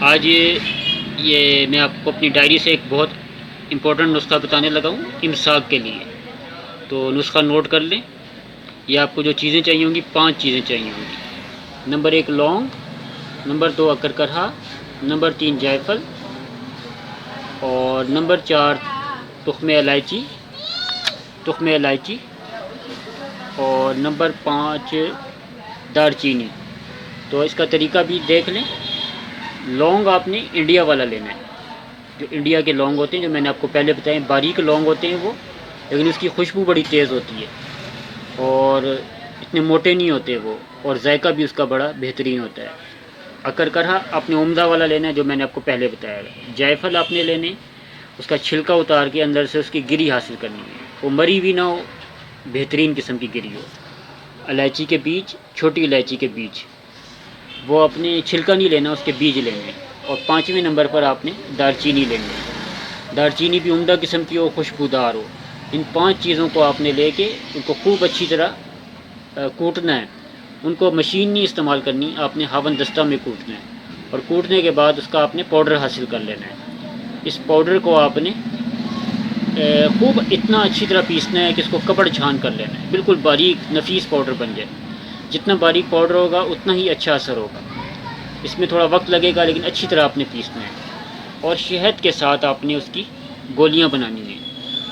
آج میں آپ کو اپنی ڈائری سے ایک بہت امپورٹنٹ نسخہ بتانے لگا ہوں امساک کے لیے. تو نسخہ نوٹ کر لیں. یہ آپ کو جو چیزیں چاہیے ہوں گی 5 چیزیں چاہیے ہوں گی. نمبر 1 لونگ، نمبر 2 اکرکرہا، نمبر 3 جائفل، اور نمبر 4 تخم الائچی، اور نمبر 5 دار چینی. تو اس کا طریقہ بھی دیکھ لیں. لونگ آپ نے انڈیا والا لینا ہے، جو انڈیا کے لونگ ہوتے ہیں، جو میں نے آپ کو پہلے بتائے باریک لونگ ہوتے ہیں وہ، لیکن اس کی خوشبو بڑی تیز ہوتی ہے اور اتنے موٹے نہیں ہوتے وہ، اور ذائقہ بھی اس کا بڑا بہترین ہوتا ہے. اکرکرہا آپ نے عمدہ والا لینا ہے، جو میں نے آپ کو پہلے بتایا ہے. جائفل آپ نے لینے، اس کا چھلکا اتار کے اندر سے اس کی گری حاصل کرنی ہے، وہ مری بھی نہ ہو، بہترین قسم کی گری ہو. الائچی کے بیج، چھوٹی الائچی کے بیج، وہ اپنے چھلکا نہیں لینا، اس کے بیج لینے. اور 5ویں نمبر پر آپ نے دار چینی لینی ہے. دار چینی بھی عمدہ قسم کی ہو، خوشبودار ہو. ان 5 چیزوں کو آپ نے لے کے ان کو خوب اچھی طرح کوٹنا ہے. ان کو مشین نہیں استعمال کرنی، آپ نے ہاون دستہ میں کوٹنا ہے. اور کوٹنے کے بعد اس کا آپ نے پاؤڈر حاصل کر لینا ہے. اس پاؤڈر کو آپ نے خوب اتنا اچھی طرح پیسنا ہے کہ اس کو کپڑ چھان کر لینا ہے، بالکل باریک نفیس پاؤڈر بن جائے. جتنا باریک پاؤڈر ہوگا اتنا ہی اچھا اثر ہوگا. اس میں تھوڑا وقت لگے گا لیکن اچھی طرح آپ نے پیسنا ہے. اور شہد کے ساتھ آپ نے اس کی گولیاں بنانی ہیں.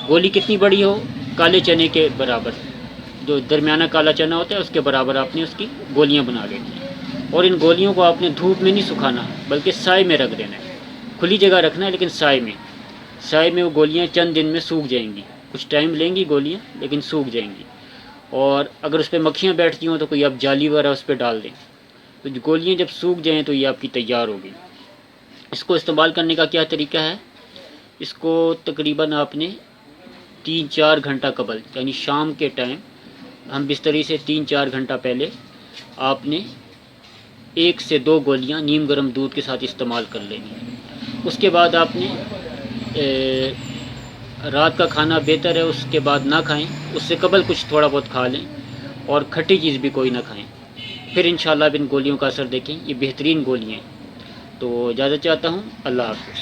گولی کتنی بڑی ہو؟ کالے چنے کے برابر، جو درمیانہ کالا چنا ہوتا ہے اس کے برابر آپ نے اس کی گولیاں بنا لینی ہیں. اور ان گولیوں کو آپ نے دھوپ میں نہیں سکھانا بلکہ سائے میں رکھ دینا ہے. کھلی جگہ رکھنا ہے لیکن سائے میں وہ گولیاں چند دن میں سوکھ جائیں گی. کچھ ٹائم لیں گی گولیاں لیکن سوکھ جائیں گی. اور اگر اس پہ مکھیاں بیٹھتی ہوں تو کوئی آپ جالی وغیرہ اس پہ ڈال دیں. تو گولیاں جب سوکھ جائیں تو یہ آپ کی تیار ہوگی. اس کو استعمال کرنے کا کیا طریقہ ہے؟ اس کو تقریباً آپ نے 3-4 گھنٹہ قبل، یعنی شام کے ٹائم، ہم بستری سے 3-4 گھنٹہ پہلے آپ نے 1 سے 2 گولیاں نیم گرم دودھ کے ساتھ استعمال کر لینی ہیں. اس کے بعد آپ نے رات کا کھانا بہتر ہے اس کے بعد نہ کھائیں، اس سے قبل کچھ تھوڑا بہت کھا لیں، اور کھٹی چیز بھی کوئی نہ کھائیں. پھر انشاءاللہ ان گولیوں کا اثر دیکھیں. یہ بہترین گولیاں ہیں. تو اجازت چاہتا ہوں. اللہ حافظ.